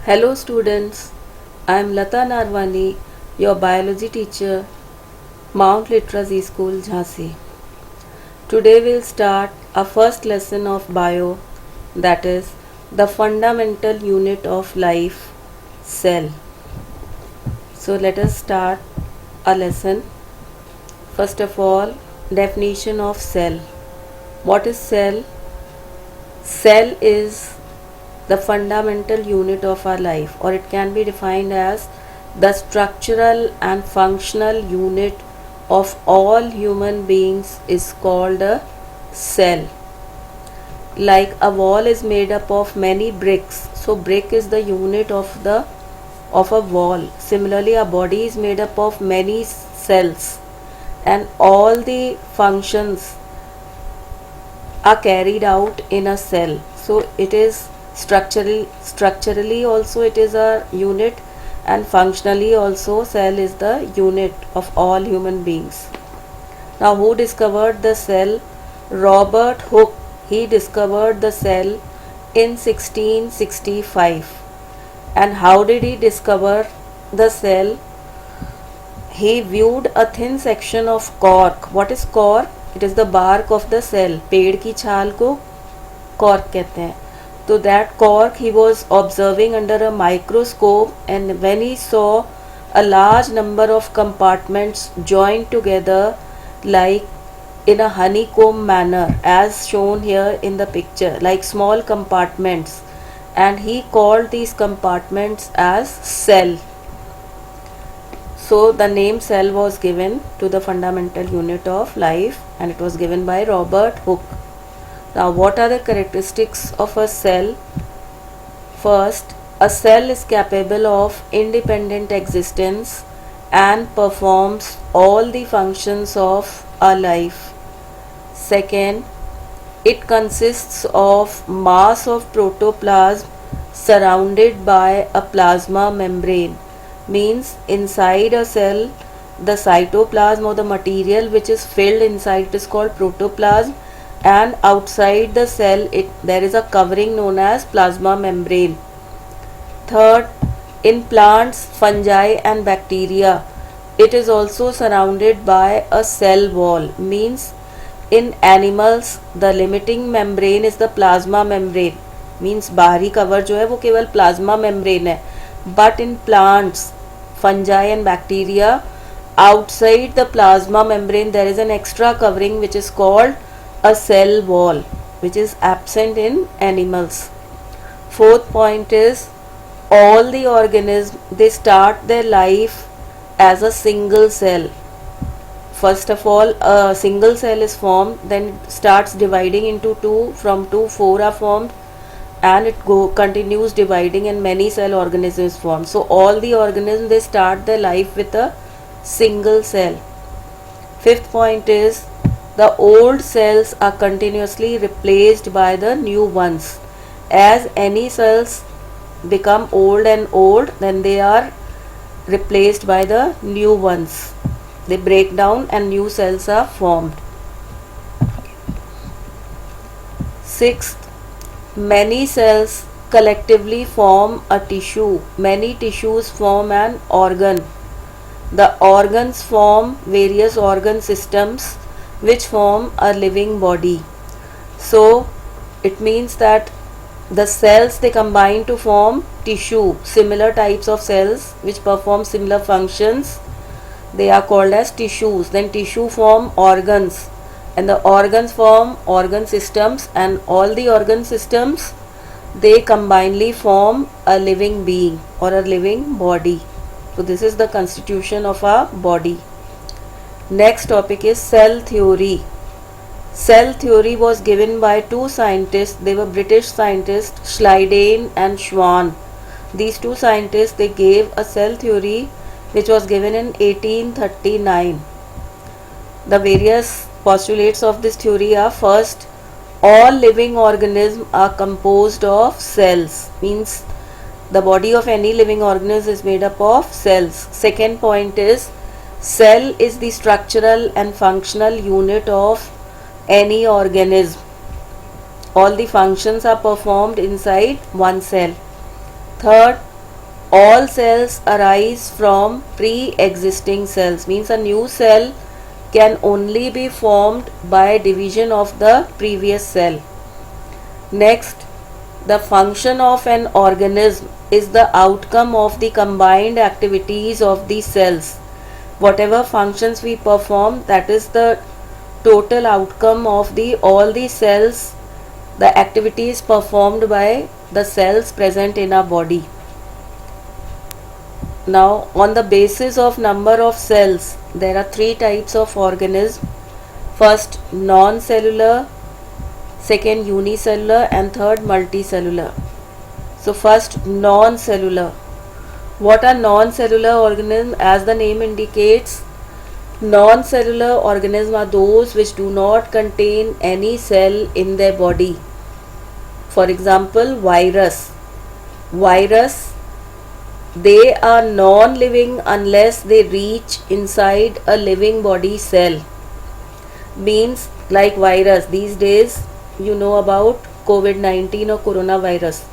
Hello students, I am Lata Narwani, your biology teacher, Mount Literacy School, Jhansi. Today we'll start our first lesson of bio, that is the fundamental unit of life, cell. So let us start our lesson. First of all, definition of cell. What is cell? Cell is the fundamental unit of our life, or it can be defined as the structural and functional unit of all human beings is called a cell. Like a wall is made up of many bricks, so brick is the unit of a wall. Similarly, a body is made up of many cells, and all the functions are carried out in a cell. So it is structurally also it is a unit, and functionally also cell is the unit of all human beings. Now, who discovered the cell? Robert Hooke. He discovered the cell in 1665. And how did he discover the cell? He viewed a thin section of cork. What is cork? It is the bark of the cell. पेड़ की छाल को cork कहते हैं. So that cork he was observing under a microscope, and when he saw a large number of compartments joined together like in a honeycomb manner, as shown here in the picture, like small compartments, and he called these compartments as cell. So the name cell was given to the fundamental unit of life, and it was given by Robert Hooke. Now, what are the characteristics of a cell? First, a cell is capable of independent existence and performs all the functions of a life. Second, it consists of mass of protoplasm surrounded by a plasma membrane. Means inside a cell, the cytoplasm or the material which is filled inside is called protoplasm, and outside the cell there is a covering known as plasma membrane. Third, in plants, fungi and bacteria, it is also surrounded by a cell wall. Means in animals the limiting membrane is the plasma membrane. Means बाहरी cover जो है वो केवल plasma membrane है. But in plants, fungi and bacteria, outside the plasma membrane there is an extra covering which is called a cell wall, which is absent in animals. Fourth point is, all the organisms, they start their life as a single cell. First of all, a single cell is formed, then it starts dividing into two, from two four are formed, and it continues dividing, and many cell organisms form. So all the organisms, they start their life with a single cell. Fifth point is, the old cells are continuously replaced by the new ones. As any cells become old and old, then they are replaced by the new ones. They break down and new cells are formed. Sixth, many cells collectively form a tissue. Many tissues form an organ. The organs form various organ systems which form a living body. So it means that the cells, they combine to form tissue. Similar types of cells which perform similar functions, they are called as tissues. Then tissue form organs, and the organs form organ systems, and all the organ systems, they combinedly form a living being or a living body. So this is the constitution of our body. Next topic is cell theory. Cell theory was given by two scientists. They were British scientists, Schleiden and Schwann. These two scientists, they gave a cell theory which was given in 1839. The various postulates of this theory are: first, all living organisms are composed of cells. Means the body of any living organism is made up of cells. Second point is, cell is the structural and functional unit of any organism. All the functions are performed inside one cell. Third, all cells arise from pre-existing cells, means a new cell can only be formed by division of the previous cell. Next, the function of an organism is the outcome of the combined activities of the cells. Whatever functions we perform, that is the total outcome of the all the cells, the activities performed by the cells present in our body. Now, on the basis of number of cells, there are three types of organism. First, non-cellular, second, unicellular, and third, multicellular. So first, non-cellular. What are non-cellular organisms? As the name indicates, non-cellular organisms are those which do not contain any cell in their body. For example, virus. They are non-living unless they reach inside a living body cell. Means, like virus, these days you know about COVID-19 or coronavirus.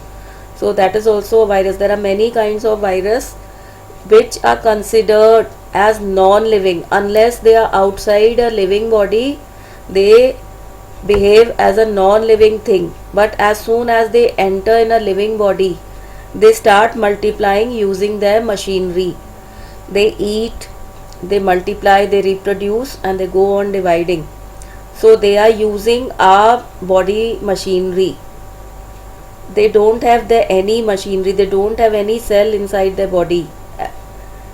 So that is also a virus. There are many kinds of virus which are considered as non-living. Unless they are outside a living body, they behave as a non-living thing. But as soon as they enter in a living body, they start multiplying using their machinery. They eat, they multiply, they reproduce, and they go on dividing. So they are using our body machinery. They don't have any machinery, they don't have any cell inside their body.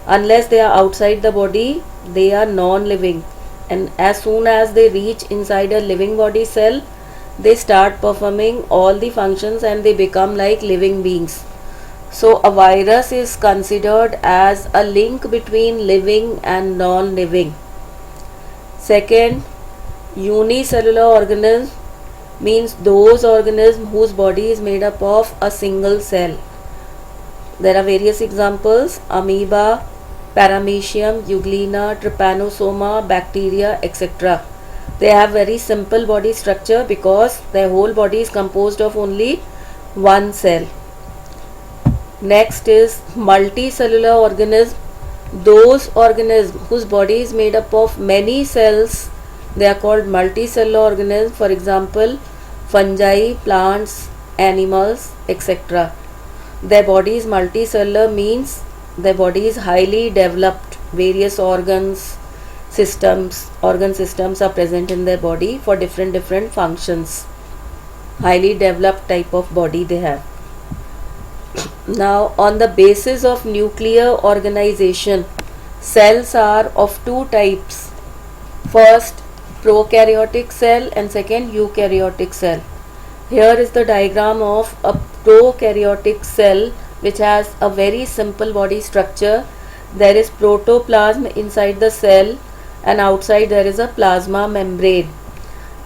Unless they are outside the body, they are non-living. And as soon as they reach inside a living body cell, they start performing all the functions and they become like living beings. So a virus is considered as a link between living and non-living. Second, unicellular organism means those organisms whose body is made up of a single cell. There are various examples: amoeba, paramecium, euglena, trypanosoma, bacteria, etc. They have very simple body structure because their whole body is composed of only one cell. Next is multicellular organism. Those organisms whose body is made up of many cells, they are called multicellular organisms. For example, fungi, plants, animals, etc. Their body is multicellular, means their body is highly developed. Various organ systems are present in their body for different functions. Highly developed type of body they have. Now, on the basis of nuclear organization, cells are of two types. First, prokaryotic cell, and second, eukaryotic cell. Here is the diagram of a prokaryotic cell which has a very simple body structure. There is protoplasm inside the cell and outside there is a plasma membrane,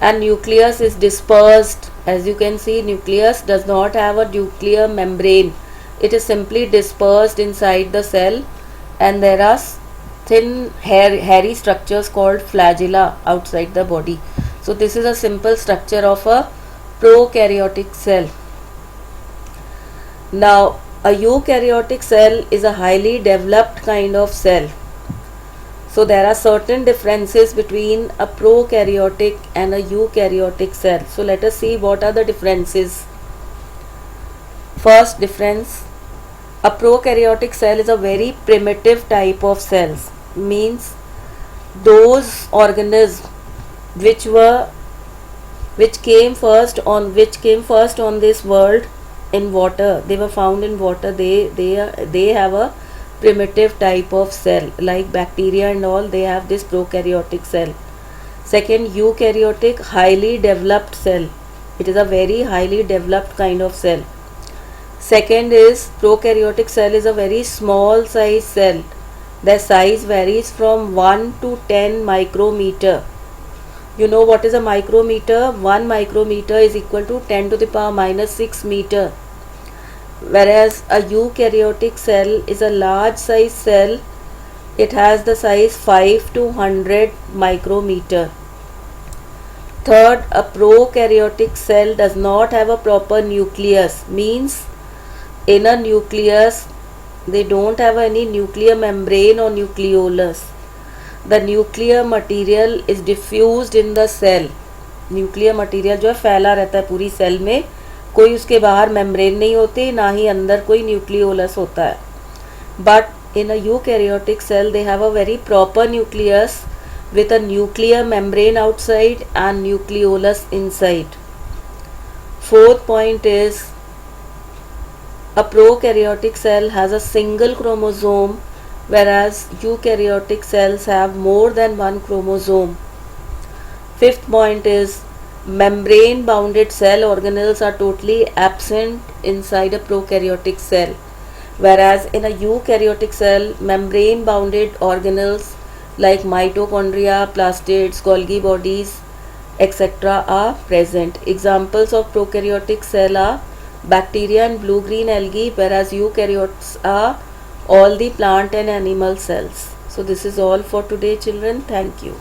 and nucleus is dispersed. As you can see, nucleus does not have a nuclear membrane. It is simply dispersed inside the cell, and there are thin hairy structures called flagella outside the body. So this is a simple structure of a prokaryotic cell. Now, a eukaryotic cell is a highly developed kind of cell. So there are certain differences between a prokaryotic and a eukaryotic cell. So let us see what are the differences. First difference, a prokaryotic cell is a very primitive type of cells. Means those organisms which came first on this world in water. They were found in water. They have a primitive type of cell, like bacteria and all. They have this prokaryotic cell. Second, eukaryotic, highly developed cell. It is a very highly developed kind of cell. Second is, prokaryotic cell is a very small size cell. Their size varies from 1 to 10 micrometer. You know what is a micrometer? 1 micrometer is equal to 10 to the power minus 6 meter. Whereas a eukaryotic cell is a large size cell. It has the size 5 to 100 micrometer. Third, a prokaryotic cell does not have a proper nucleus. Means in a nucleus they don't have any nuclear membrane or nucleolus. The nuclear material is diffused in the cell. Nuclear material जो है फैला रहता है पूरी cell में, कोई उसके बाहर मेम्ब्रेन नहीं होती, ना ही अंदर कोई न्यूक्लियोलस होता है. But in a eukaryotic cell they have a very proper nucleus with a nuclear membrane outside and nucleolus inside. Fourth point is a prokaryotic cell has a single chromosome whereas eukaryotic cells have more than one chromosome. Fifth point is membrane bounded cell organelles are totally absent inside a prokaryotic cell, whereas in a eukaryotic cell membrane bounded organelles like mitochondria, plastids, Golgi bodies, etc. are present. Examples of prokaryotic cell are bacteria and blue-green algae, whereas eukaryotes are all the plant and animal cells. So this is all for today, children. Thank you.